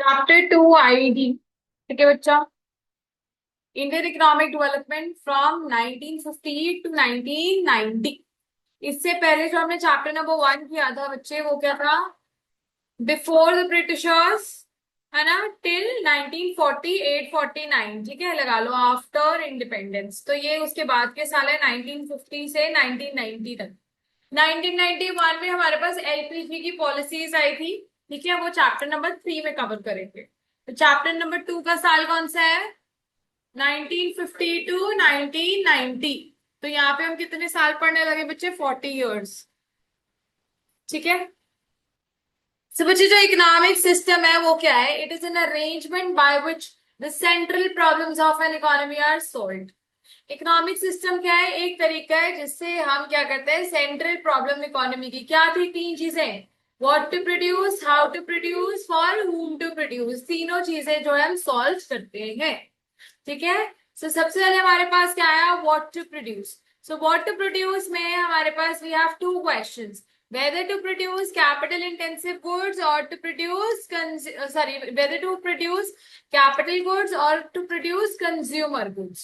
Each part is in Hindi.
Chapter 2 ID. ठीक है बच्चा। Indian economic development from 1950 to 1990। इससे पहले जो हमने चैप्टर नंबर 1 किया था बच्चे, वो क्या था? बिफोर द ब्रिटिशर्स, है ना, टिल 1948-49। ठीक है, लगा लो आफ्टर इंडिपेंडेंस। तो ये उसके बाद के साल है 1950 से 1990 तक। 1991 में हमारे पास एलपीजी की पॉलिसीज आई थी। ठीक है, वो चैप्टर नंबर 3 में कवर करेंगे। तो चैप्टर नंबर 2 का साल कौन सा है? 1950 टू 1990। तो यहाँ पे हम कितने साल पढ़ने लगे बच्चे? 40 इयर्स। ठीक है। सब बच्चे, जो इकोनॉमिक सिस्टम है वो क्या है? It is an arrangement by which the central problems of an economy are solved. Economic system क्या है? एक तरीका है जिससे हम क्या करते हैं, सेंट्रल प्रॉब्लम इकोनॉमी की क्या थी? 3 चीजें। What to produce, how to produce, for whom to produce. तीनों चीजें जो है हम सॉल्व करते हैं। ठीक है। सो सबसे पहले हमारे पास क्या आया? What to produce. So what to produce में हमारे पास we have two questions, whether to produce capital intensive goods or to produce whether to produce capital goods or to produce consumer goods।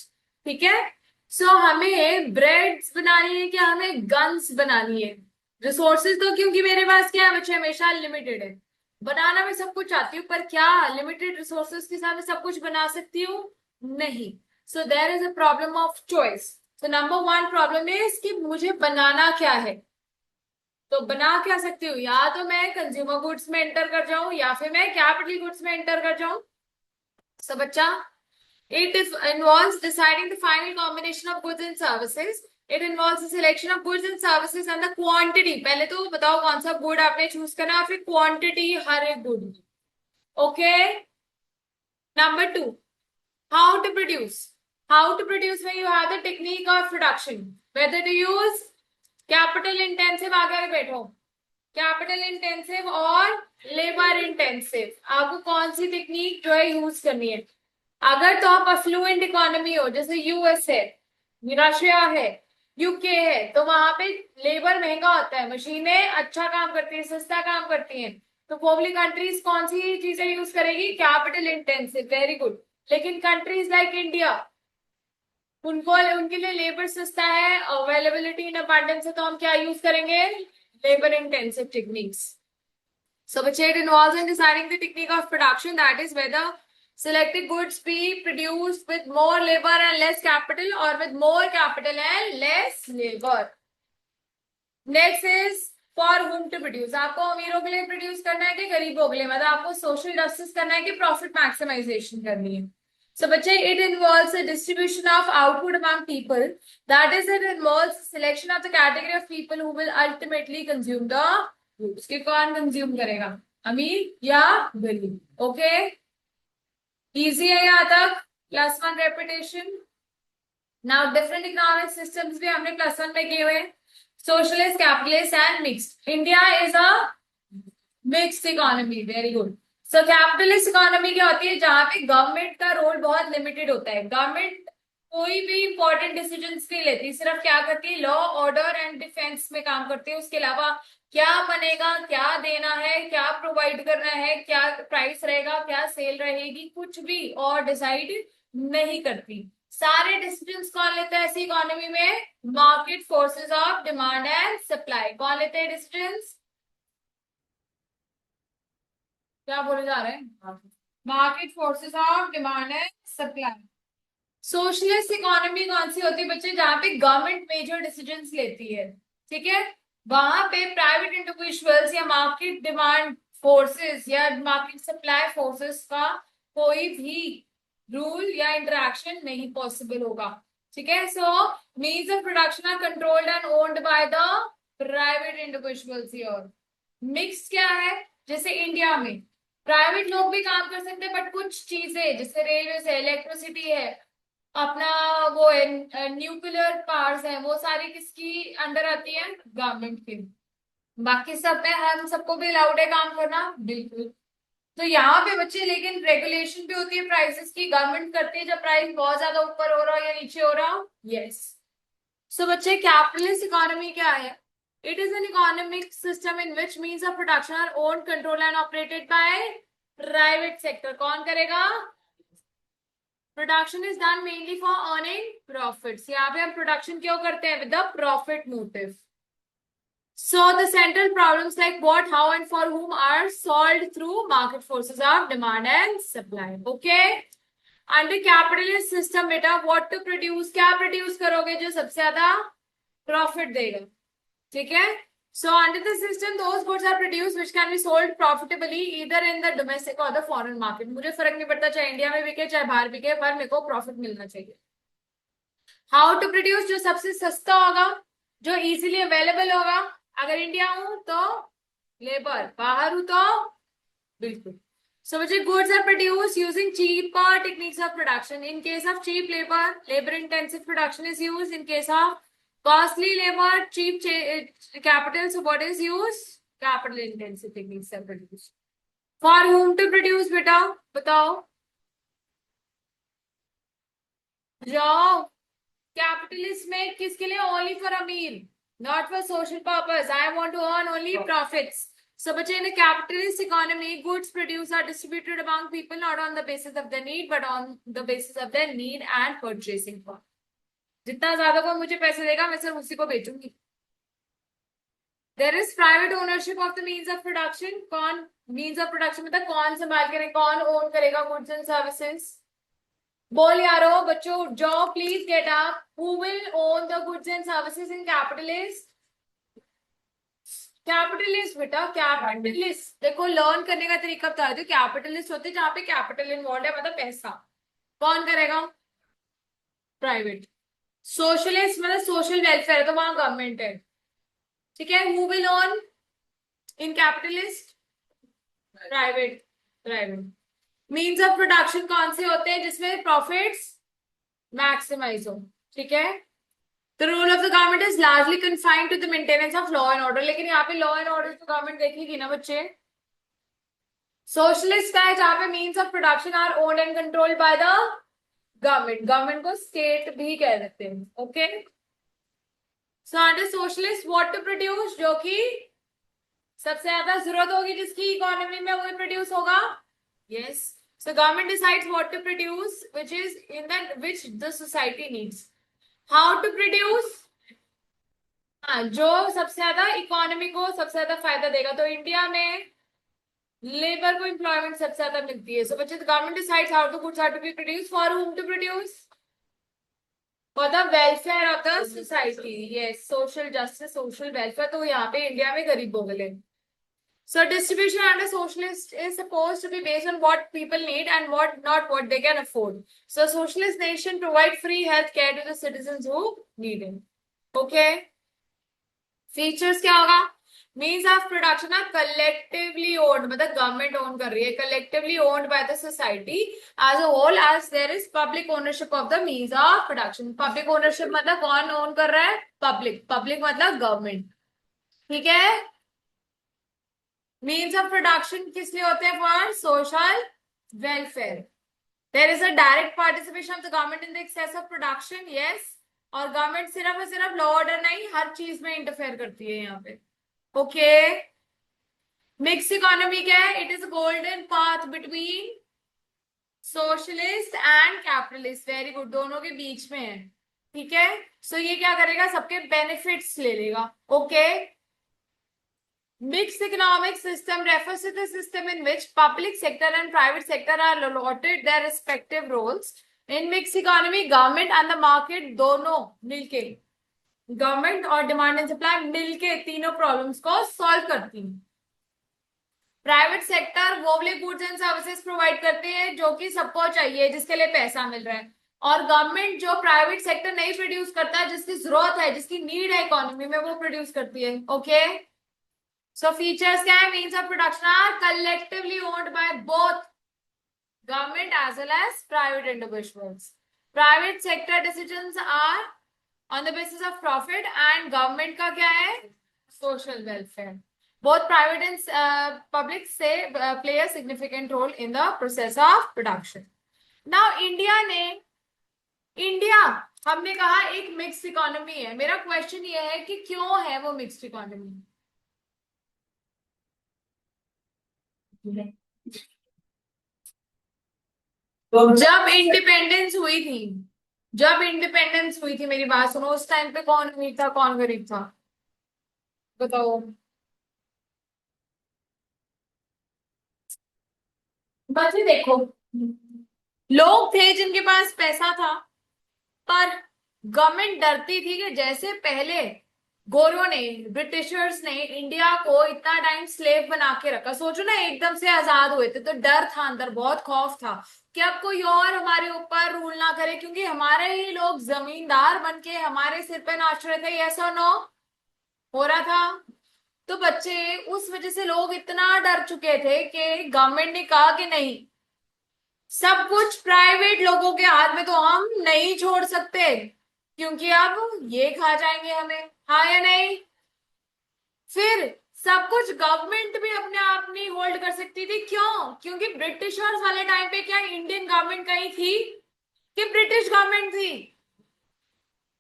ठीक है। सो हमें ब्रेड्स बनानी है क्या हमें गन्स बनानी है? रिसोर्सेज तो क्योंकि मेरे पास क्या है बच्चे, हमेशा लिमिटेड है। बनाना मैं सब कुछ चाहती हूँ, पर क्या लिमिटेड रिसोर्सेज के साथ मैं सब कुछ बना सकती हूँ? नहीं। So there is a problem of choice. तो नंबर 1 प्रॉब्लम इज कि मुझे बनाना क्या है। तो बना क्या सकती हूँ? या तो मैं कंज्यूमर गुड्स में एंटर कर जाऊं, या फिर मैं कैपिटल गुड्स में एंटर कर जाऊं। सब बच्चा, it involves deciding the final combination of goods and services। it involves the selection of goods and services and the quantity। पहले तो बताओ कौन सा गुड आपने चूज करना, और फिर क्वांटिटी हर एक गुड की। Okay. Number 2, how to produce। how to produce में you have the technique of production, whether to use capital intensive। आगे बैठो, कैपिटल इंटेंसिव और लेबर इंटेंसिव। आपको कौन सी टेक्निक जो है यूज करनी है? अगर तो आप अफ्लुएंट इकोनॉमी हो, जैसे यूएस है, रशिया है, यूके है, तो वहां पे लेबर महंगा होता है, मशीनें अच्छा काम करती है, सस्ता काम करती हैं। तो वो वाली कंट्रीज कौन सी चीजें यूज करेगी? Capital intensive. Very good. लेकिन कंट्रीज लाइक इंडिया, उनको उनके लिए लेबर सस्ता है, अवेलेबिलिटी इन अबंडेंस है, तो हम क्या यूज करेंगे? Labour intensive techniques. So which it involves in deciding the technique of production, that is whether selected goods be produced with more labor and less capital or with more capital and less labor। Next is for whom to produce। आपको अमीरों के लिए प्रोड्यूस करना है कि गरीबों के लिए? मतलब आपको सोशल जस्टिस करना है कि प्रॉफिट मैक्सिमाइजेशन करनी है? So बच्चे, it involves a distribution of output among people, that is it involves selection of the category of people who will ultimately consume the goods। कि कौन कंज्यूम करेगा, अमीर या गरीब? ओके, इजी है यहाँ तक। +1 repetition. Now different economic systems भी हमने +1 में किए हुए हैं, socialist, capitalist and mixed. India is a mixed economy. Very good. So capitalist economy क्या होती है? जहां पे गवर्नमेंट का रोल बहुत लिमिटेड होता है। गवर्नमेंट कोई भी इंपॉर्टेंट डिसीजंस नहीं लेती, सिर्फ क्या करती है? लॉ, ऑर्डर एंड डिफेंस में काम करती है। उसके अलावा क्या बनेगा, क्या देना है, क्या प्रोवाइड करना है, क्या प्राइस रहेगा, क्या सेल रहेगी, कुछ भी और डिसाइड नहीं करती। सारे डिसीजंस कौन लेता है ऐसी इकोनॉमी में? Market forces of demand and supply. कौन लेते हैं डिसीजंस? क्या बोले जा रहे हैं? Market forces of demand and supply. Socialist economy कौन सी होती है बच्चे? जहां पे गवर्नमेंट मेजर डिसीजंस लेती है। ठीक है। वहां पे प्राइवेट इंडिविजुअल्स या मार्केट डिमांड फोर्सेस या मार्केट सप्लाई फोर्सेस का कोई भी रूल या इंटरेक्शन नहीं पॉसिबल होगा। ठीक है। So means of production are controlled and owned by the private individuals here. Mix क्या है? जैसे इंडिया में प्राइवेट लोग भी काम कर सकते हैं, बट कुछ चीजें जैसे रेलवे है, इलेक्ट्रिसिटी है, अपना वो है, न्यूक्लियर पावर्स है, वो सारी किसकी अंडर आती है? गवर्नमेंट की। बाकी सब में हम सबको भी अलाउड है काम करना, बिल्कुल। तो यहाँ पे बच्चे लेकिन रेगुलेशन भी होती है प्राइसेस की। गवर्नमेंट करती है जब प्राइस बहुत ज्यादा ऊपर हो रहा हो या नीचे हो रहा हो। यस। सो बच्चे, कैपिटलिस्ट इकोनॉमी क्या है? It is an economic system in which means of production our own, control and operated by private sector कौन करेगा? Production is done mainly for earning profits, यहाँ पे हम प्रोडक्शन क्यों करते हैं? With the profit motive. So the central problems like what, how and for whom are solved through market forces of demand and supply. Okay. Under capitalist system बेटा what to produce, क्या produce करोगे जो सबसे ज्यादा profit देगा? ठीक है. So under the system those goods are produced which can be sold profitably either in the domestic or the foreign market. मुझे फर्क नहीं पड़ता चाहे इंडिया में बिके चाहे बाहर बिके, पर मेरे को प्रॉफिट मिलना चाहिए. हाउ टू प्रोड्यूस, जो सबसे सस्ता होगा, जो इजीली अवेलेबल होगा. अगर इंडिया हूं तो लेबर, बाहर हूं तो बिल्कुल. So which goods are produced using cheaper techniques of production. In case of cheap labor, labor intensive production is used. In case of costly labor, cheap capital, so what is used? Capital intensive techniques are produced. For whom to produce बेटा बताओ. जाओ. कैपिटलिस्ट में किसके लिए? ओनली फॉर अमीर, not for social purpose. I want to earn only profits. So, but in a capitalist economy, goods produced are distributed among people not on the basis of their need, but on the basis of their need and purchasing power. जितना ज्यादा कोई मुझे पैसे देगा मैं सिर्फ उसी को बेचूंगी. There is private ownership of the means of production. कौन means of production मतलब कौन संभाल के, कौन ओन करेगा goods and services? बोल यारो बच्चों उठ जाओ please, get up. Who will own the goods and services in capitalist? Capitalist बेटा, कैपिटलिस्ट. देखो लर्न करने का तरीका बता दो. कैपिटलिस्ट होते जहां पे कैपिटल इन्वॉल्व है, मतलब पैसा. कौन करेगा? प्राइवेट. सोशलिस्ट मतलब सोशल वेलफेयर है तो वहां गवर्नमेंट है. ठीक है. Who will own in capitalist? Private. Private. Means of production कौन से होते हैं जिसमें प्रॉफिट्स मैक्सिमाइज हो? ठीक है. The role of the government is largely confined to the maintenance of law and order. लेकिन यहाँ पे law and order तो government देखेगी ना बच्चे. Socialist का है जहाँ पे means of production are owned and controlled by the government. Government को state भी कह देते हैं. Okay. So under socialist what to produce, जो कि सबसे ज्यादा जरूरत होगी जिसकी इकोनॉमी में वही प्रोड्यूस होगा. Yes. So government decides what to produce, which is in that which the society needs. How to produce, हाँ जो सबसे ज्यादा इकोनॉमी को सबसे ज्यादा फायदा देगा. तो इंडिया में लेबर को एम्प्लॉयमेंट सबसे ज्यादा मिलती है. सो बच्चे government decides how to goods are to be produce. For whom to produce? For the welfare of the society. Yes, social justice, social welfare. तो यहाँ पे इंडिया में गरीबों के लिए. So distribution under socialist is supposed to be based on what people need and what not what they can afford. So socialist nation provide free health care to the citizens who need it. Okay. Features क्या होगा? Means of production are collectively owned, मतलब गवर्नमेंट ओन कर रही है. Collectively owned by the society as a whole, as there is public ownership of the means of production. Public ownership मतलब कौन ओन कर रहा है? Public. Public मतलब गवर्नमेंट. ठीक है. मीन्स ऑफ प्रोडक्शन किस लिए होते हैं? For social welfare. There is a direct participation of the government in the access of production. Yes. और गवर्नमेंट सिर्फ और सिर्फ लॉ ऑर्डर नहीं, हर चीज में इंटरफेयर करती है यहाँ पे. ओके. मिक्स इकोनॉमी क्या है? It is golden path between socialist and capitalist. Very good. दोनों के बीच में है. ठीक है. सो ये क्या करेगा? सबके बेनिफिट्स ले लेगा. Okay. Mixed economic system refers to the system in which public sector and private sector are allotted their respective roles. In mixed economy, government and the market दोनों मिलके, गवर्नमेंट और डिमांड एंड सप्लाई मिलके तीनों प्रॉब्लम्स को सॉल्व करती हैं. प्राइवेट सेक्टर वो वाले गुड्स एंड सर्विसेज प्रोवाइड करते हैं जो कि सबको चाहिए, जिसके लिए पैसा मिल रहा है. और गवर्नमेंट जो प्राइवेट सेक्टर नहीं प्रोड्यूस करता, जिसकी जरूरत है, जिसकी नीड है इकोनॉमी में, वो प्रोड्यूस करती है. ओके. So features क्या है? Means of production are collectively owned by both government as well as private individuals. Private sector decisions are on the basis of profit and government का क्या है? Social welfare. Both private and public say play a significant role in the process of production. Now India हमने कहा एक मिक्स्ड इकोनॉमी है. मेरा क्वेश्चन ये है कि क्यों है वो मिक्स्ड इकोनॉमी? जब इंडिपेंडेंस हुई थी, जब इंडिपेंडेंस हुई थी, मेरी बात सुनो, उस टाइम पे कौन अमीर था कौन गरीब था, बताओ। बस ये देखो, लोग थे जिनके पास पैसा था, पर गवर्नमेंट डरती थी कि जैसे पहले गोरों ने, ब्रिटिशर्स ने इंडिया को इतना टाइम स्लेव बना के रखा, सोचो ना, एकदम से आजाद हुए थे तो डर था अंदर, बहुत खौफ था कि अब कोई और हमारे ऊपर रूल ना करे, क्योंकि हमारे ही लोग जमींदार बन के हमारे सिर पे नाच रहे थे, ऐसा नो हो रहा था। तो बच्चे, उस वजह से लोग इतना डर चुके थे कि गवर्नमेंट ने कहा कि नहीं, सब कुछ प्राइवेट लोगों के हाथ में तो हम नहीं छोड़ सकते, क्योंकि अब ये खा जाएंगे हमें, हाँ या नहीं। फिर सब कुछ गवर्नमेंट भी अपने आप नहीं होल्ड कर सकती थी, क्यों? क्योंकि ब्रिटिशर्स वाले टाइम पे क्या इंडियन गवर्नमेंट कहीं थी कि ब्रिटिश गवर्नमेंट थी?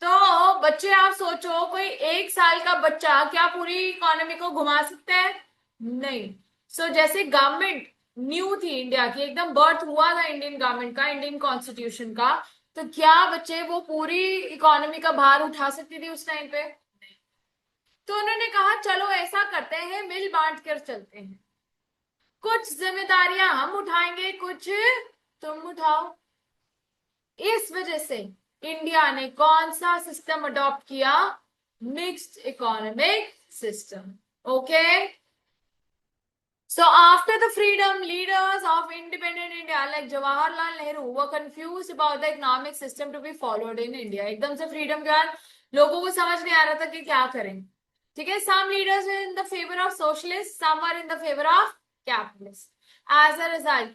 तो बच्चे, आप सोचो, कोई 1 साल का बच्चा क्या पूरी इकोनॉमी को घुमा सकता है? नहीं। जैसे गवर्नमेंट न्यू थी इंडिया की, एकदम बर्थ हुआ था इंडियन गवर्नमेंट का, इंडियन कॉन्स्टिट्यूशन का, तो क्या बच्चे वो पूरी इकोनॉमी का भार उठा सकती थी उस टाइम पे? तो उन्होंने कहा चलो ऐसा करते हैं, मिल बांट कर चलते हैं, कुछ जिम्मेदारियां हम उठाएंगे, कुछ तुम उठाओ। इस वजह से इंडिया ने कौन सा सिस्टम अडॉप्ट किया? Mixed economic system. Okay. So after the freedom, leaders of independent India like Jawaharlal Nehru were confused about the economic system to be followed in India. एकदम से freedom के बाद लोगों को समझ नहीं आ रहा था कि क्या करें। ठीक है, some leaders were in the favor of socialists, some were in the favor of capitalists. As a result,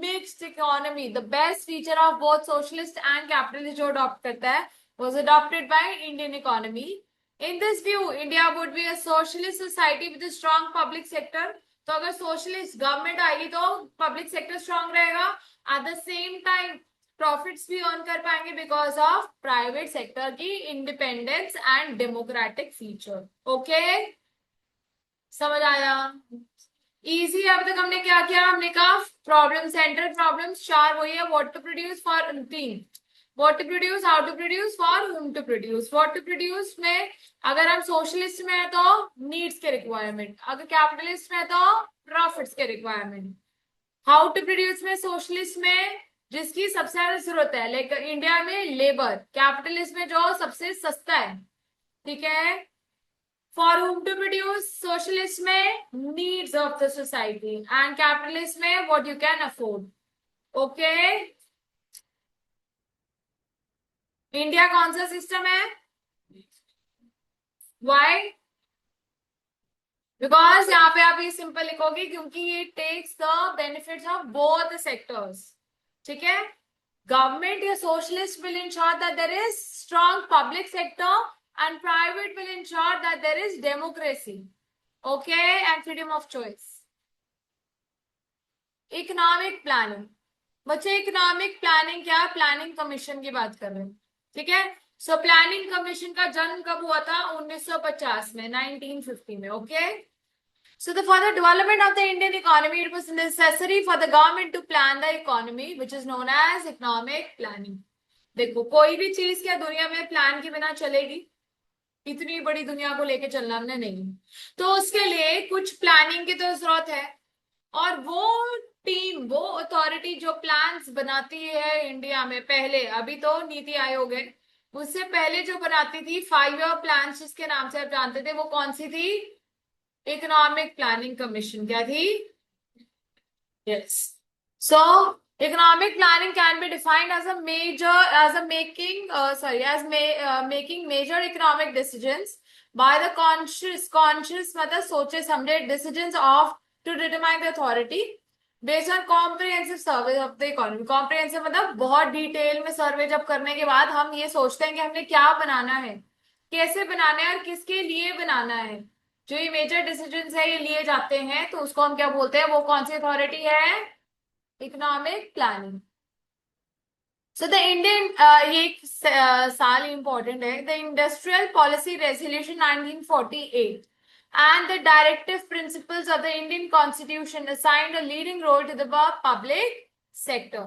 mixed economy, the best feature of both socialist and capitalist जो adopt करता है, was adopted by Indian economy. In this view, India would be a socialist society with a strong public sector. तो अगर सोशलिस्ट गवर्नमेंट आएगी तो पब्लिक सेक्टर स्ट्रांग रहेगा, at the same time profits भी अर्न कर पाएंगे बिकॉज ऑफ प्राइवेट सेक्टर की independence and democratic feature. Okay, समझ आया? इजी है। अब तक हमने क्या किया? हमने कहा प्रॉब्लम सेंटर, प्रॉब्लम्स चार वही है, व्हाट टू प्रोड्यूस, फॉर तीन, what to produce, how to produce, for whom to produce. What to produce में अगर हम सोशलिस्ट में है तो नीड्स के रिक्वायरमेंट, अगर कैपिटलिस्ट में है तो प्रॉफिट्स के रिक्वायरमेंट। हाउ टू प्रोड्यूस में सोशलिस्ट में जिसकी सबसे ज्यादा जरूरत है, लाइक इंडिया में लेबर, कैपिटलिस्ट में जो सबसे सस्ता है, ठीक है। For whom to produce, socialist में needs of the society, and capitalist में what you can afford. Okay, India कौन सा सिस्टम है? वाई? बिकॉज यहाँ पे आप ये सिंपल लिखोगे क्योंकि ये takes the benefits of both the sectors. ठीक है, government या socialist will ensure that there is strong public sector and private will ensure that there is democracy, okay, and freedom of choice. Economic planning, बच्चे इकोनॉमिक प्लानिंग क्या? प्लानिंग कमीशन की बात कर रहे हैं, ठीक है। प्लानिंग कमीशन का जन्म कब हुआ था? 1950 में, 1950 में। Okay, for the development of the Indian economy, it was necessary for the government to plan the economy, which is known as economic planning. देखो, कोई भी चीज क्या दुनिया में प्लान के बिना चलेगी? इतनी बड़ी दुनिया को लेके चलना हमने नहीं, तो उसके लिए कुछ प्लानिंग की तो जरूरत है। और वो टीम, वो अथॉरिटी जो प्लान्स बनाती है इंडिया में पहले, अभी तो नीति आयोग है, उससे पहले जो बनाती थी 5 ईयर प्लान जिसके नाम से आप जानते थे, वो कौन सी थी? Economic planning commission. क्या थी? Yes. So economic planning can be defined as a major as a making sorry as making major economic decisions by the conscious मतलब सोचे समझे decisions of to determine the authority based on comprehensive survey of the economy। comprehensive मतलब बहुत डिटेल में सर्वे जब करने के बाद हम ये सोचते हैं कि हमने क्या बनाना है, कैसे बनाना है और किसके लिए बनाना है। जो ये मेजर डिसीजंस है ये लिए जाते हैं, तो उसको हम क्या बोलते हैं? वो कौन सी अथॉरिटी है? Economic planning. द इंडियन ये साल इंपॉर्टेंट है, the industrial policy resolution 1948 and the directive principles of the Indian Constitution assigned a leading role to the public sector.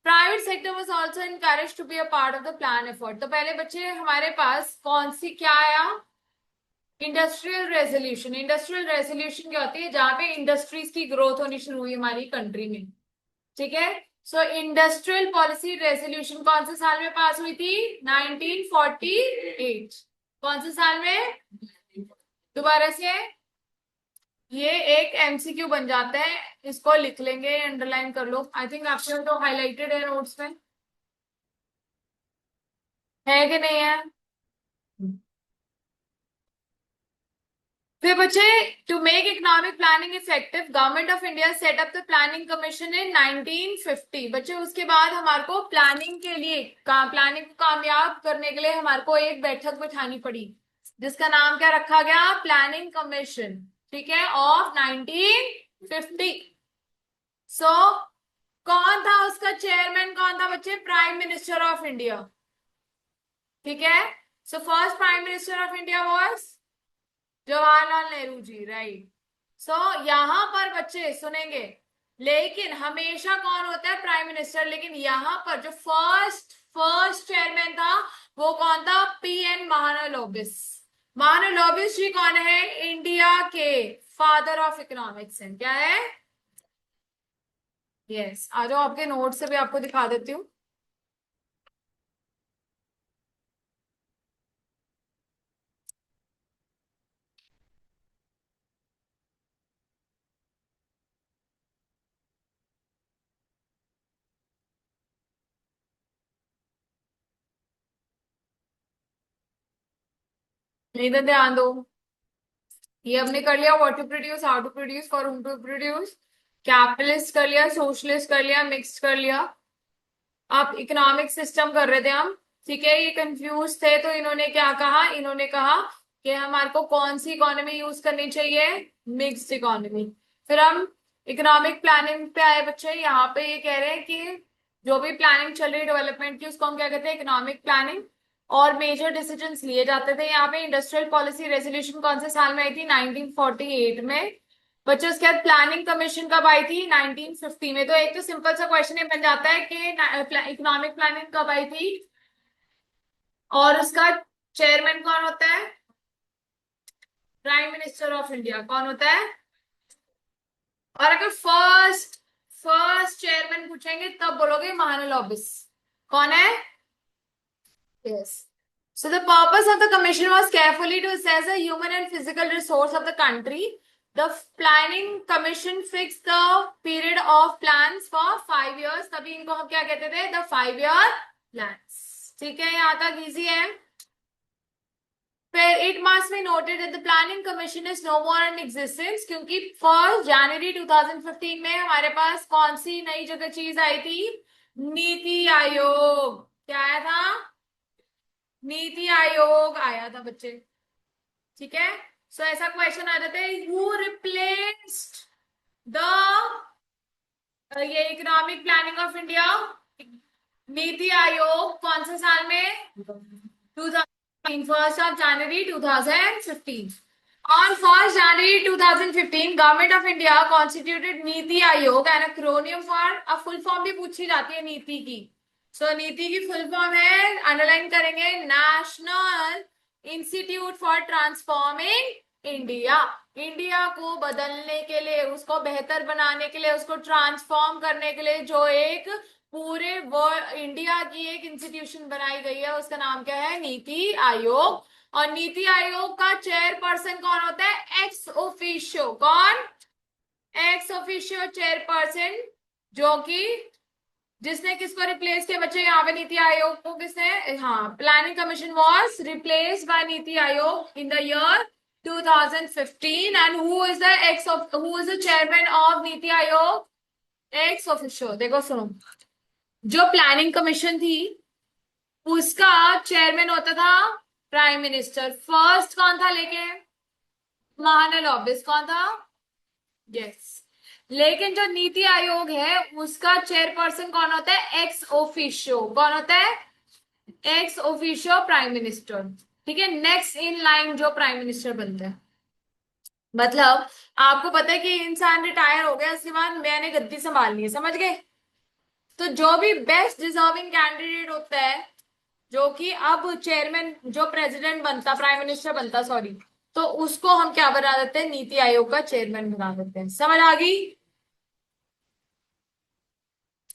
Private sector was also encourage to be a part of the plan effort. तो पहले बच्चे हमारे पास कौन सी क्या आया, इंडस्ट्रियल रेजोल्यूशन। इंडस्ट्रियल रेजोल्यूशन क्या होती है, जहां पे इंडस्ट्रीज की ग्रोथ होनी शुरू हुई हमारी कंट्री में, ठीक है। सो इंडस्ट्रियल पॉलिसी रेजोल्यूशन कौन से साल में पास हुई थी, 1948। कौन से साल में, दोबारा से, ये एक एमसीक्यू बन जाता है, इसको लिख लेंगे, अंडरलाइन कर लो। आई थिंक आपके तो हाईलाइटेड है नोट्स में, है कि नहीं है। फिर बच्चे, to make economic planning effective government of India set up the planning commission in 1950। बच्चे उसके बाद हमारे को प्लानिंग के लिए, प्लानिंग को कामयाब करने के लिए हमारे को एक बैठक बिठानी पड़ी, जिसका नाम क्या रखा गया, प्लानिंग कमीशन, ठीक है, ऑफ 1950। सो कौन था उसका चेयरमैन, कौन था बच्चे, प्राइम मिनिस्टर ऑफ इंडिया, ठीक है। So first prime minister of India was Jawaharlal Nehru ji, right. So यहां पर बच्चे सुनेंगे, लेकिन हमेशा कौन होता है, प्राइम मिनिस्टर, लेकिन यहां पर जो फर्स्ट फर्स्ट चेयरमैन था वो कौन था, पीएन महालनोबिस। महालनोबिस जी कौन है, इंडिया के फादर ऑफ इकोनॉमिक्स हैं, क्या है, यस। आ जाओ, आपके नोट से भी आपको दिखा देती हूँ। इधर ध्यान दो, ये हमने कर लिया, what to produce, how to produce, for whom to produce, capitalist कर लिया, सोशलिस्ट कर लिया, मिक्स्ड कर लिया। आप इकोनॉमिक सिस्टम कर रहे थे हम, ठीक है। ये कंफ्यूज थे तो इन्होंने क्या कहा, इन्होंने कहा कि हमारे को कौन सी इकोनॉमी यूज करनी चाहिए, मिक्स्ड इकोनॉमी। फिर हम इकोनॉमिक प्लानिंग पे आए बच्चे, यहाँ पे ये कह रहे हैं कि जो भी प्लानिंग चल रही है डेवलपमेंट की, उसको हम क्या कहते हैं, इकोनॉमिक प्लानिंग। और मेजर डिसीजंस लिए जाते थे यहाँ पे। इंडस्ट्रियल पॉलिसी रेजोल्यूशन कौन से साल में आई थी, 1948 में। बच्चों उसके बाद प्लानिंग कमीशन कब आई थी, 1950 में। तो एक तो सिंपल सा क्वेश्चन ये बन जाता है कि इकोनॉमिक प्लानिंग कब आई थी, और उसका चेयरमैन कौन होता है, प्राइम मिनिस्टर ऑफ इंडिया कौन होता है। और अगर फर्स्ट फर्स्ट चेयरमैन पूछेंगे तब बोलोगे महालनोबिस, कौन है, yes. So the purpose of the commission was carefully to assess the human and physical resource of the country. The planning commission fixed the period of plans for 5 years. तभी इनको हम क्या कहते थे, the 5-year plans. ठीक है, यहाँ तक इजी है। फिर it must be noted that the planning commission is no more in existence, क्योंकि 1 जनवरी 2015 में हमारे पास कौन सी नई जगह चीज आई थी, नीति आयोग। क्या आया था, नीति आयोग आया था बच्चे, ठीक है। सो ऐसा क्वेश्चन आ जाता है, हु रिप्लेस्ड द, ये economic planning of India, NITI Aayog कौन से साल में, 2015, 1 जनवरी 2015। On 1 January 2015, government of India constituted NITI Aayog, N acromion for, अब फुल फॉर्म भी पूछी जाती है नीति की। सो नीति की फुल फॉर्म है, अंडरलाइन करेंगे, national institute for transforming India. India को बदलने के लिए, उसको बेहतर बनाने के लिए, उसको ट्रांसफॉर्म करने के लिए जो एक पूरे वर्ल्ड इंडिया की एक इंस्टीट्यूशन बनाई गई है, उसका नाम क्या है, नीति आयोग। और नीति आयोग का चेयरपर्सन कौन होता है, एक्स ऑफिशियो, कौन, एक्स ऑफिशियो चेयरपर्सन, जो कि जिसने किसको रिप्लेस किया बच्चे, यहाँ पे नीति आयोग को किसने, हाँ, planning commission was replaced by NITI Aayog in the year 2015। And who is the chairman of NITI Aayog, ex officio. देखो सुनो, जो प्लानिंग कमीशन थी उसका चेयरमैन होता था प्राइम मिनिस्टर। फर्स्ट कौन था लेके, महालनोबिस, कौन था, यस। लेकिन जो नीति आयोग है उसका चेयरपर्सन कौन होता है, एक्स ऑफिशियो, कौन होता है, एक्स ऑफिशियो प्राइम मिनिस्टर, ठीक है। नेक्स्ट इन लाइन जो प्राइम मिनिस्टर बनता है, मतलब आपको पता है कि इंसान रिटायर हो गया, उसके बाद मैंने गद्दी संभालनी है, समझ गए। तो जो भी बेस्ट डिजर्विंग कैंडिडेट होता है, जो कि अब चेयरमैन, जो प्रेसिडेंट बनता, प्राइम मिनिस्टर बनता सॉरी, तो उसको हम क्या बना देते हैं, नीति आयोग का चेयरमैन बना देते हैं। समझ आ गई?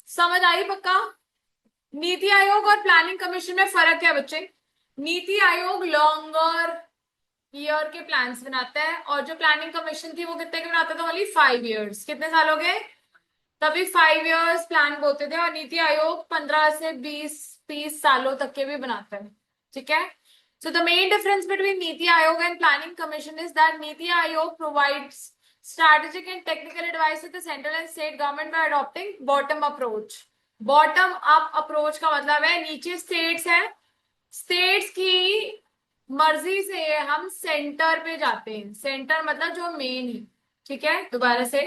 समझ आई पक्का? नीति आयोग और प्लानिंग कमीशन में फर्क क्या है बच्चे? नीति आयोग लॉन्गर ईयर के प्लान्स बनाता है, और जो प्लानिंग कमीशन थी वो कितने के बनाता था? Only 5 years. कितने साल हो गए? तभी 5 इयर्स प्लान बोलते थे, और नीति आयोग 15 से 20 सालों तक के भी बनाता है। ठीक है? So the main difference between Niti Aayog and Planning Commission is that Niti Aayog provides strategic and technical advice to the central and state government by adopting bottom approach. Bottom up approach का मतलब है नीचे स्टेट्स है, स्टेट्स की मर्जी से हम सेंटर पे जाते हैं। सेंटर मतलब जो मेन है। ठीक है? दोबारा से,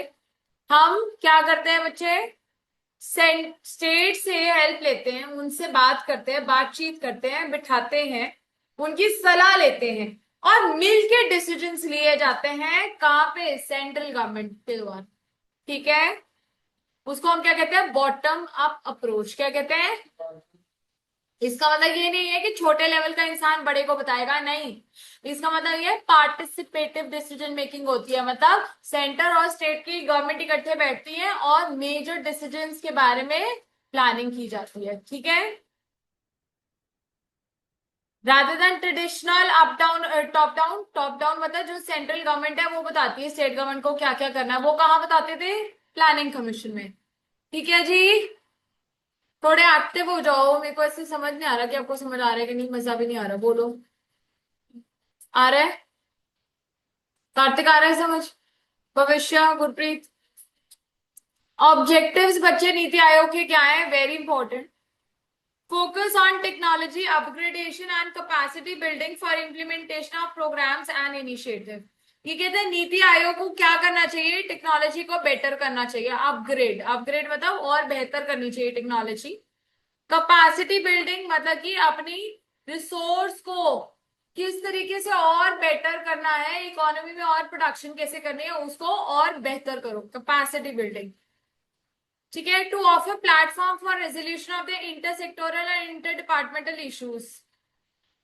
हम क्या करते हैं बच्चे? स्टेट से हेल्प लेते हैं, उनसे बात करते हैं, बातचीत करते हैं, बिठाते हैं, उनकी सलाह लेते हैं, और मिलके डिसीजंस लिए जाते हैं। कहाँ पे? सेंट्रल गवर्नमेंट के द्वारा। ठीक है? उसको हम क्या कहते हैं? Bottom up approach. क्या कहते हैं? इसका मतलब ये नहीं है कि छोटे लेवल का इंसान बड़े को बताएगा, नहीं। इसका मतलब ये पार्टिसिपेटिव डिसीजन मेकिंग होती है, मतलब सेंटर और स्टेट की गवर्नमेंट इकट्ठे बैठती है और मेजर डिसीजंस के बारे में प्लानिंग की जाती है। ठीक है? Rather than traditional up down top down. Top down मतलब जो सेंट्रल गवर्नमेंट है वो बताती है स्टेट गवर्नमेंट को क्या क्या करना है। वो कहाँ बताते थे? प्लानिंग कमीशन में। ठीक है जी? थोड़े एक्टिव हो जाओ, मेरे को ऐसे समझ नहीं आ रहा कि आपको समझ आ रहा है कि नहीं, मजा भी नहीं आ रहा। बोलो, आ रहा है? कार्तिक आ रहा है समझ? भविष्य, गुरप्रीत? ऑब्जेक्टिव्स बच्चे नीति आयोग के क्या है? Very important. Focus on technology upgradation and capacity building for implementation of programmes and initiative. ये कहते हैं नीति आयोग को क्या करना चाहिए? टेक्नोलॉजी को बेटर करना चाहिए। अपग्रेड, अपग्रेड मतलब और बेहतर करनी चाहिए टेक्नोलॉजी। कैपेसिटी बिल्डिंग मतलब कि अपनी रिसोर्स को किस तरीके से और बेटर करना है, इकोनॉमी में और प्रोडक्शन कैसे करनी है, उसको और बेहतर करो। Capacity building. ठीक है? To offer platform for resolution of the inter sectoral and inter departmental issues.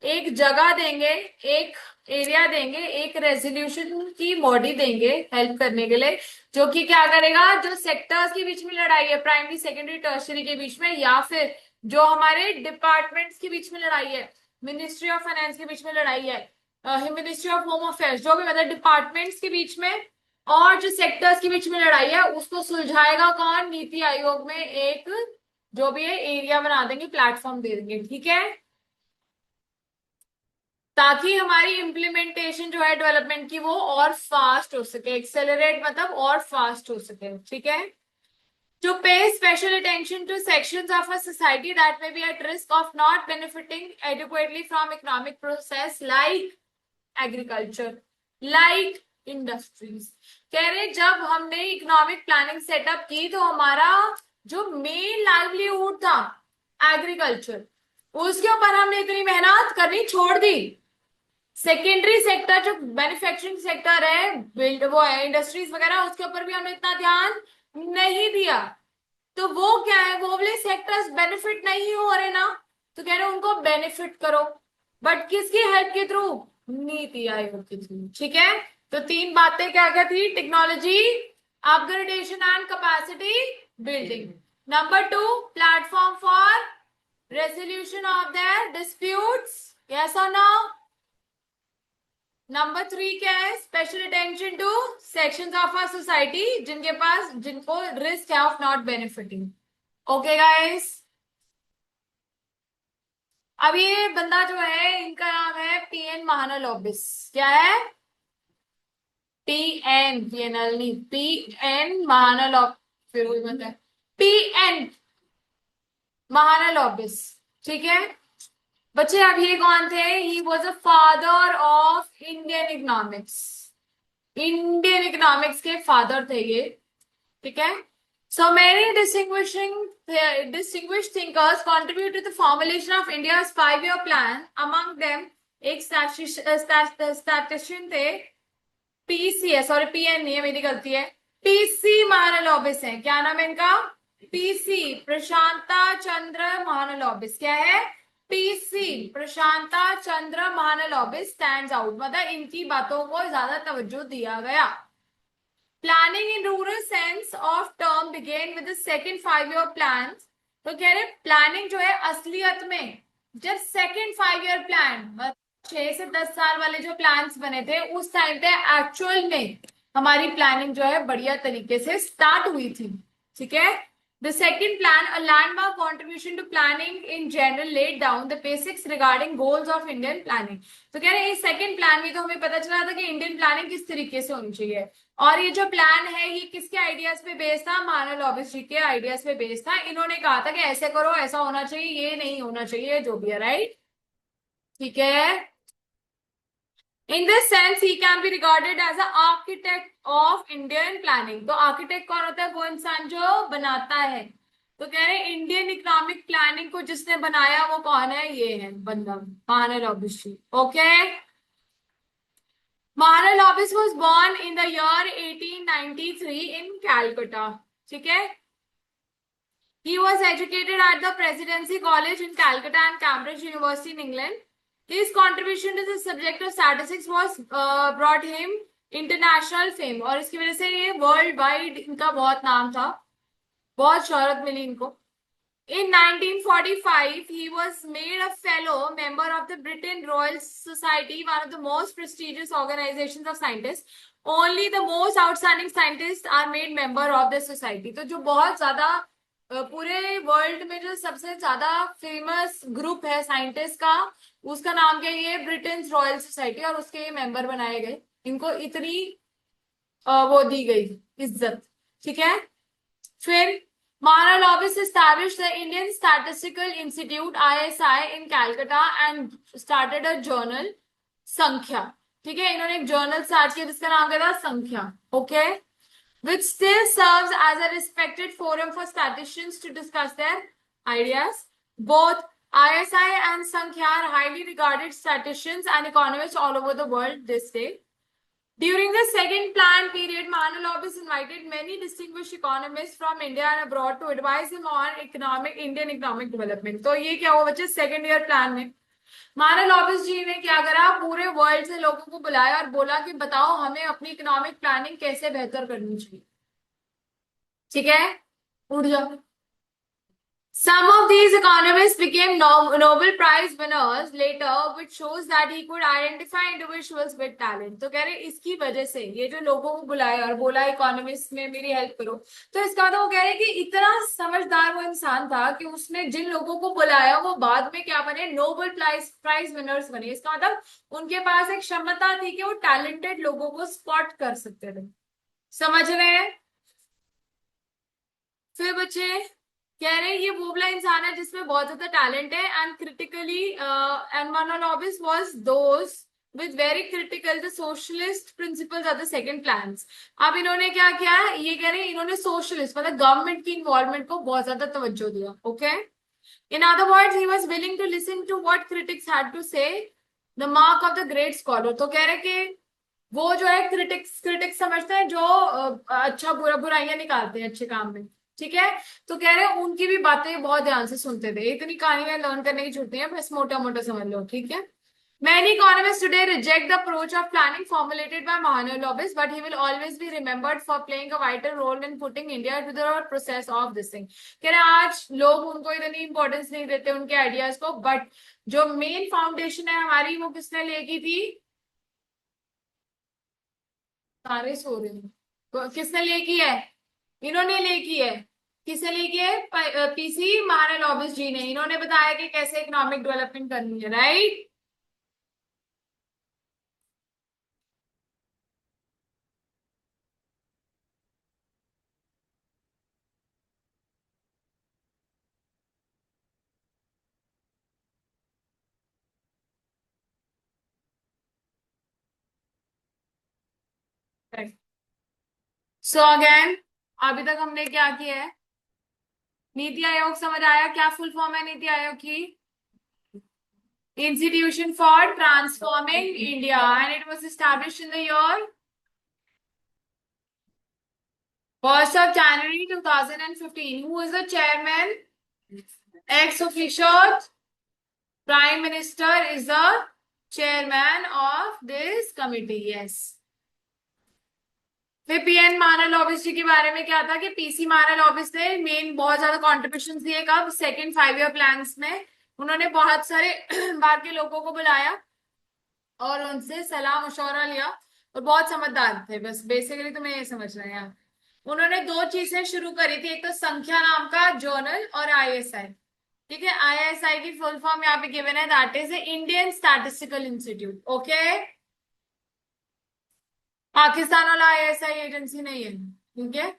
एक जगह देंगे, एक एरिया देंगे, एक रेजोल्यूशन की बॉडी देंगे हेल्प करने के लिए, जो कि क्या करेगा? जो सेक्टर्स के बीच में लड़ाई है, प्राइमरी सेकेंडरी टर्शरी के बीच में, या फिर जो हमारे डिपार्टमेंट्स के बीच में लड़ाई है, मिनिस्ट्री ऑफ फाइनेंस के बीच में लड़ाई है, मिनिस्ट्री ऑफ होम अफेयर्स, जो भी मतलब डिपार्टमेंट्स के बीच में और जो सेक्टर्स के बीच में लड़ाई है, उसको सुलझाएगा कौन? नीति आयोग में एक जो भी है एरिया बना देंगे, प्लेटफॉर्म दे देंगे। ठीक है? ताकि हमारी इम्प्लीमेंटेशन जो है डेवलपमेंट की वो और फास्ट हो सके। एक्सेलरेट मतलब और फास्ट हो सके। ठीक है? To pay special attention to sections of a society that may be at risk of not benefiting adequately from economic process like agriculture, like industries। कह रहे जब हमने इकोनॉमिक प्लानिंग सेटअप की तो हमारा जो मेन लाइवलीहुड था एग्रीकल्चर, उसके ऊपर हमने इतनी मेहनत करनी छोड़ दी। सेकेंडरी सेक्टर जो मैन्युफैक्चरिंग सेक्टर है, बिल्ड वो है इंडस्ट्रीज वगैरह, उसके ऊपर भी हमने इतना ध्यान नहीं दिया। तो वो क्या है? वो वाले सेक्टर्स बेनिफिट नहीं हो रहे ना, तो कह रहे उनको बेनिफिट करो, बट किसकी हेल्प के थ्रू? नीति आयोग के थ्रू। ठीक है? तो तीन बातें क्या क्या थी? Technology upgradation and capacity building. Number 2, platform for resolution of the disputes. Yes और नो? नंबर 3 क्या है? Special attention to sections of our society जिनको रिस्क है of not benefiting. Okay guys? अब ये बंदा जो है इनका नाम है पीएन महानलोबिस। क्या है? पीएन नहीं, पीएन महानलोब, फिर वही बंदा है पीएन महानलोबिस। ठीक है बच्चे? अब ये कौन थे? He was a father of Indian economics. Indian economics के फादर थे ये। ठीक है? So many distinguished thinkers contribute to the formulation of India's 5-year plan. Among them, एक statistician थे, पीसी है, सॉरी पीएन नहीं है, मेरी गलती है, पीसी महानलोबिस है। क्या नाम है इनका? पीसी प्रशांता चंद्र महालनोबिस। क्या है? PC Prashanta Chandra Mahalanobis stands out, मतलब इनकी बातों को ज्यादा तवज्जो दिया गया। Planning in rural sense of term began with the second 5 year plan. तो कह रहे प्लानिंग जो है असलियत में जब सेकंड 5 ईयर प्लान 6 से 10 साल वाले जो प्लान्स बने थे उस टाइम पे एक्चुअल में हमारी प्लानिंग जो है बढ़िया तरीके से स्टार्ट हुई थी। ठीक है। The second plan, a landmark contribution to planning in general, laid down the basics regarding goals of Indian planning। तो कह रहे हैं इस सेकंड प्लान में तो हमें पता चला था कि इंडियन प्लानिंग किस तरीके से होनी चाहिए, और ये जो प्लान है ये किसके आइडियाज पे बेस्ड था? महालनोबिस जी के आइडियाज पे बेस्ड था। इन्होंने कहा था कि ऐसे करो, ऐसा होना चाहिए, ये नहीं होना चाहिए, जो भी है। राइट, ठीक है। In this sense he can be regarded as a architect of Indian planning. तो आर्किटेक्ट कौन होता है? वो इंसान जो बनाता है। तो कह रहे हैं इंडियन इकोनॉमिक प्लानिंग को जिसने बनाया वो कौन है? ये है बंदा, Mahalanobis ji. Okay. Mahalanobis was born in the year 1893 in Calcutta. ठीक है। He was educated at the Presidency College in Calcutta and Cambridge University in England. His contribution to the subject of statistics was brought him international fame, और इसकी वजह से ये वर्ल्ड वाइड इनका बहुत नाम था, बहुत शोहरत मिली इनको। In 1945, he was made a fellow member of the Britain Royal Society, one of the most prestigious organizations of scientists. Only the most outstanding scientists are made member of the society. तो जो बहुत ज्यादा पूरे वर्ल्ड में जो सबसे ज्यादा फेमस ग्रुप है साइंटिस्ट का, उसका नाम क्या है? ये ब्रिटेन रॉयल सोसाइटी, और उसके ये मेंबर बनाए गए। इनको इतनी वो दी गई इज्जत। ठीक है। फिर Mahalanobis established the Indian Statistical Institute ISI in Calcutta and started a journal, संख्या। ठीक है, इन्होंने एक जर्नल स्टार्ट किया जिसका नाम क्या था? संख्या। Okay, which still serves as a respected forum for statisticians to discuss their ideas. Both ISI and Sankhya are highly regarded statisticians and economists all over the world this day. During the second plan period, Mahalanobis invited many distinguished economists from India and abroad to advise him on Indian economic development. तो ये क्या हुआ बच्चे? सेकेंड ईयर प्लान में महालनोबिस जी ने क्या करा? पूरे वर्ल्ड से लोगों को बुलाया और बोला कि बताओ हमें अपनी इकोनॉमिक प्लानिंग कैसे बेहतर करनी चाहिए। ठीक है, उठ जाओ। Some of these economists became Nobel Prize winners later, which shows that he could identify individuals with talent. तो कह रहे इसकी वजह से ये जो लोगों को बुलाया और बोला इकोनॉमिस्ट में मेरी हेल्प करो, तो इसका मतलब वो कह रहे कि इतना समझदार वो इंसान था कि उसने जिन लोगों को बुलाया वो बाद में क्या बने? नोबेल प्राइज विनर्स बने। इसका मतलब उनके पास एक क्षमता थी कि वो टैलेंटेड लोगों को स्पॉट कर सकते थे। समझ रहे हैं? फिर बच्चे कह रहे हैं ये वो वाला इंसान है जिसमें बहुत ज्यादा टैलेंट है, and critically and Mahalanobis was those with very critical the socialist principles of the second plans। अब इन्होंने क्या किया? ये कह रहे हैं इन्होंने सोशलिस्ट मतलब गवर्नमेंट की इन्वॉल्वमेंट को बहुत ज्यादा तवज्जो दिया। Okay, in other words he was willing to listen to what critics had to say, the mark of the great scholar. तो कह रहे कि वो जो है क्रिटिक्स समझते हैं जो अच्छा बुराइयां निकालते हैं अच्छे काम में। ठीक है, तो कह रहे हैं उनकी भी बातें बहुत ध्यान से सुनते थे। इतनी कहानियां लर्न करने की छुट्टी है, बस मोटा मोटा समझ लो। ठीक है। Many economists today reject the approach of planning formulated by Mahalanobis, but he will always be remembered for playing a vital role in putting India to the process of this thing। कह रहे हैं आज लोग उनको इतनी इंपॉर्टेंस नहीं देते उनके आइडियाज को, बट जो मेन फाउंडेशन है हमारी वो किसने लेगी थी? सारे सो रहे हैं। किसने लेकी है? इन्होंने लेकी है। किसने लेकी है? पीसी महालनोबिस जी ने। इन्होंने बताया कि कैसे इकोनॉमिक डेवलपमेंट करनी है। राइट, सो अगेन अभी तक हमने क्या किया है? नीति आयोग समझ आया? क्या फुल फॉर्म है नीति आयोग की? Institution for transforming India, and it was established in the year 1st of January 2015. Who is the chairman? Ex officio Prime Minister is the chairman of this committee. Yes. फिर पीएन मारल ऑफिस जी के बारे में क्या था कि पीसी मारल ऑफिस ने मेन बहुत ज्यादा कॉन्ट्रीब्यूशन दिए कब सेकंड 5 ईयर प्लान्स में। उन्होंने बहुत सारे बाहर के लोगों को बुलाया और उनसे सलाह मशवरा लिया और बहुत समझदार थे। बस बेसिकली तुम्हें ये समझ रहे हैं। उन्होंने दो चीजें शुरू करी थी, एक तो संख्या नाम का जर्नल और आईएसआई। ठीक है, आईएसआई की फुल फॉर्म यहाँ पे गिवन है, that is Indian statistical institute. Okay, Pakistan वाला आईएसआई एजेंसी नहीं है। ठीक है,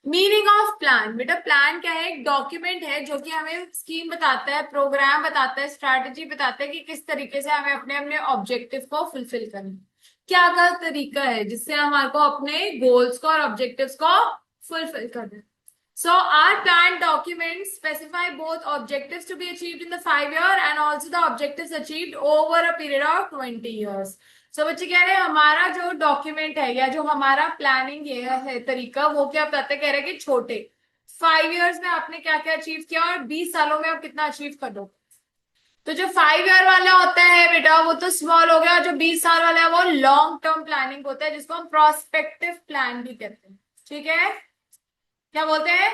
मीनिंग ऑफ प्लान, बेटा प्लान क्या है? एक डॉक्यूमेंट है जो कि हमें स्कीम बताता है, प्रोग्राम बताता है, स्ट्रैटेजी बताता है कि किस तरीके से हमें अपने अपने ऑब्जेक्टिव को फुलफिल करना है। क्या क्या तरीका है जिससे हमारे को अपने गोल्स को और ऑब्जेक्टिव्स को फुलफिल करना है। So our plan documents specify both objectives to be achieved in the 5 year and also the objectives achieved over a period of 20 years. So बच्चे कह रहे हैं हमारा जो डॉक्यूमेंट है या जो हमारा प्लानिंग है तरीका, वो क्या बताते कह रहे हैं कि छोटे 5 years में आपने क्या क्या अचीव किया और 20 सालों में आप कितना अचीव कर दो। तो जो 5 year वाला होता है बेटा वो तो स्मॉल हो गया, जो 20 साल वाला है वो लॉन्ग टर्म प्लानिंग होता है जिसको हम प्रोस्पेक्टिव प्लान भी कहते हैं। ठीक है, क्या बोलते हैं?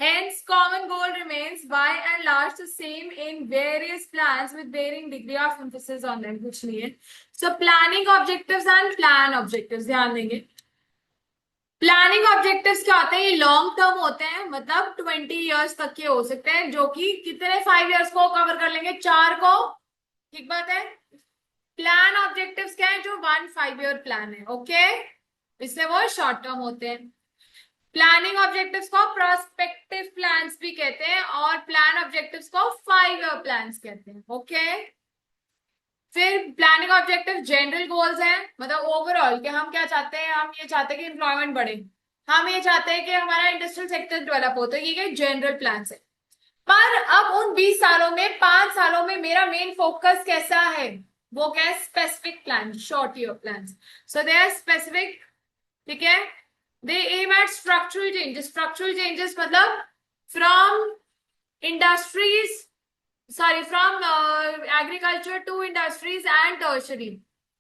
Hence, common goal remains by and large the same in various plans with varying degree of emphasis on them. कुछ नहीं है। So planning objectives and plan objectives ध्यान देंगे। प्लानिंग ऑब्जेक्टिव्स क्या होते हैं? ये लॉन्ग टर्म होते हैं, मतलब 20 years तक के हो सकते हैं, जो कि कितने 5 years को कवर कर लेंगे? 4 को। ठीक बात है। प्लान ऑब्जेक्टिव्स क्या है? जो 1 5 year प्लान है। ओके, इससे वो शॉर्ट टर्म होते हैं। प्लानिंग ऑब्जेक्टिव्स को प्रोस्पेक्टिव प्लान्स भी कहते हैं और प्लान ऑब्जेक्टिव्स को 5 year प्लान्स कहते हैं। ओके, फिर प्लानिंग ऑब्जेक्टिव जनरल गोल्स हैं, मतलब ओवरऑल कि हम क्या चाहते हैं। हम ये चाहते हैं कि एम्प्लॉयमेंट बढ़े, हम ये चाहते हैं कि हमारा इंडस्ट्रियल सेक्टर डेवलप हो, तो ये जनरल प्लान्स है। पर अब उन 20 सालों में 5 सालों में मेरा मेन फोकस कैसा है? वो क्या है? Specific plan, short year plan. So they are specific. ठीक है, they aim at structural changes. Structural changes मतलब from industries, sorry, from agriculture to industries and tertiary.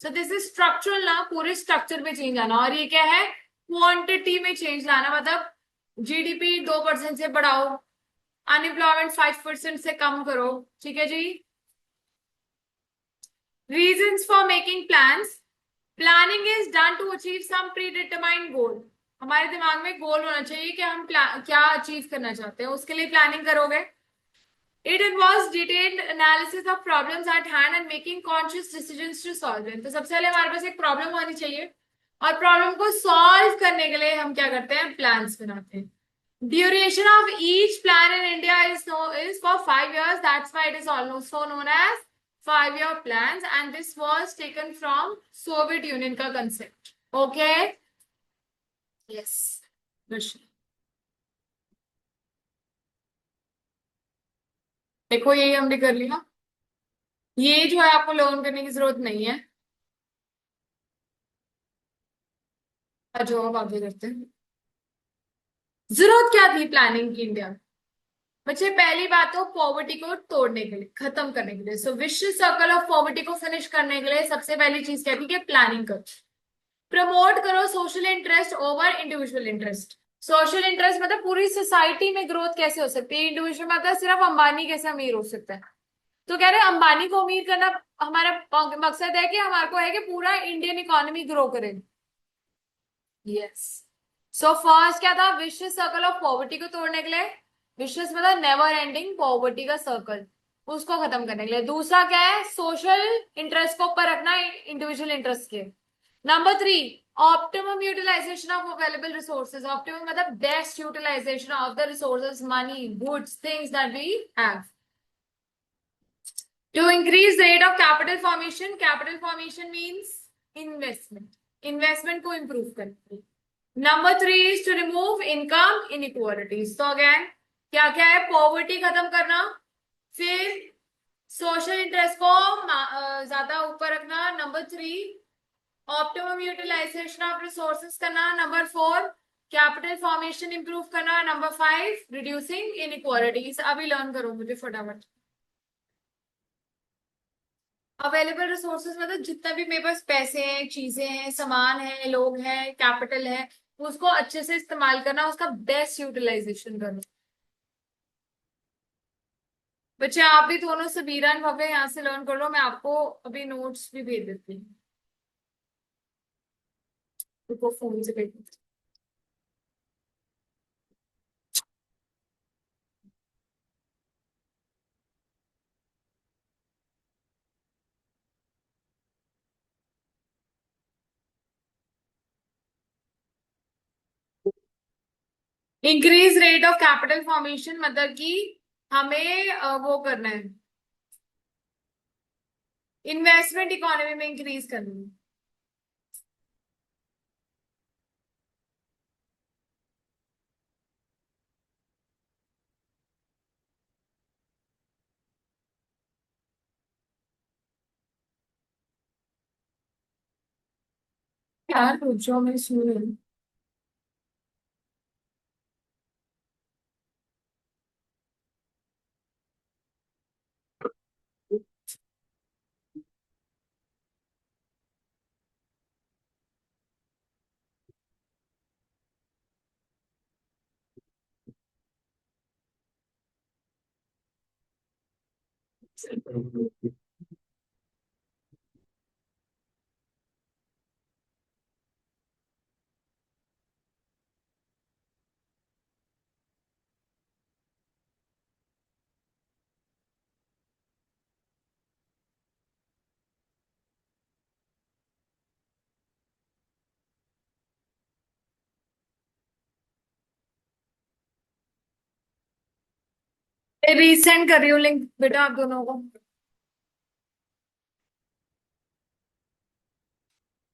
So this is structural ना, पूरे स्ट्रक्चर में चेंज आना। और ये क्या है? क्वांटिटी में चेंज लाना, मतलब जीडीपी 2% से बढ़ाओ, अनएम्प्लॉयमेंट 5% से कम करो। ठीक है जी। Reasons for making plans, planning is done to achieve some predetermined goal. हमारे दिमाग में गोल होना चाहिए कि हम क्या अचीव करना चाहते हैं, उसके लिए प्लानिंग करोगे। It involves detailed analysis of problems at hand and making conscious decisions to solve them. तो सबसे पहले हमारे पास एक प्रॉब्लम होनी चाहिए और प्रॉब्लम को सॉल्व करने के लिए हम क्या करते हैं? प्लान्स बनाते हैं। Duration of each plan in India is for 5 years. That's why it is also known as 5 year plans, and this was taken from Soviet Union का concept. Okay? Yes. देखो यही हमने कर लिया। ये जो है आपको लर्न करने की जरूरत नहीं है। जो अब आगे करते हैं, जरूरत क्या थी प्लानिंग की इंडिया में? बच्चे पहली बात तो पॉवर्टी को तोड़ने के लिए, खत्म करने के लिए। सो विश्व सर्कल ऑफ पॉवर्टी को फिनिश करने के लिए सबसे पहली चीज क्या थी कि प्लानिंग करो। प्रमोट करो social interest over individual interest. Social interest मतलब पूरी सोसाइटी में ग्रोथ कैसे हो सकती है, इंडिविजुअल मतलब सिर्फ अंबानी कैसे अमीर हो सकता है। तो कह रहे हैं अंबानी को अमीर करना हमारा मकसद है कि हमारे को है कि पूरा इंडियन इकोनॉमी ग्रो करे। यस। सो फर्स्ट क्या था? विश्व सर्कल ऑफ पॉवर्टी को तोड़ने के लिए, विश्व मतलब नेवर एंडिंग पॉवर्टी का सर्कल, उसको खत्म करने के लिए। दूसरा क्या है? सोशल इंटरेस्ट को ऊपर रखना इंडिविजुअल इंटरेस्ट के। Number 3, optimum utilisation of available resources. Optimum मतलब best utilisation of the resources, money, goods, things that we have. To increase the rate of capital formation. Capital formation means investment. Investment को improve करना। Number 3 is to remove income inequalities. So again क्या क्या है? पॉवर्टी खत्म करना, फिर सोशल इंटरेस्ट को ज्यादा ऊपर रखना। Number 3 optimum utilisation of resources करना, नंबर 4 कैपिटल फॉर्मेशन इंप्रूव करना, नंबर 5 रिड्यूसिंग इनइक्वालिटीज। अभी लर्न करो मुझे फटाफट। अवेलेबल रिसोर्सेज मतलब जितना भी मेरे पास पैसे हैं, चीजें हैं, सामान है, लोग हैं, कैपिटल है, उसको अच्छे से इस्तेमाल करना, उसका बेस्ट यूटिलाइजेशन करना। बच्चे आप भी दोनों सबीरा एंड भव्य यहाँ से लर्न कर लो, मैं आपको अभी नोट्स भी भेज देती हूँ। रुको फोन से भेज देती हूँ। Increase rate of capital formation मतलब कि हमें वो करना है, इन्वेस्टमेंट इकोनॉमी में इंक्रीज करनी है। यार पूछो, मैं सुन रही हूँ। रीसेंड कर रही हूँ लिंक बेटा आप दोनों को।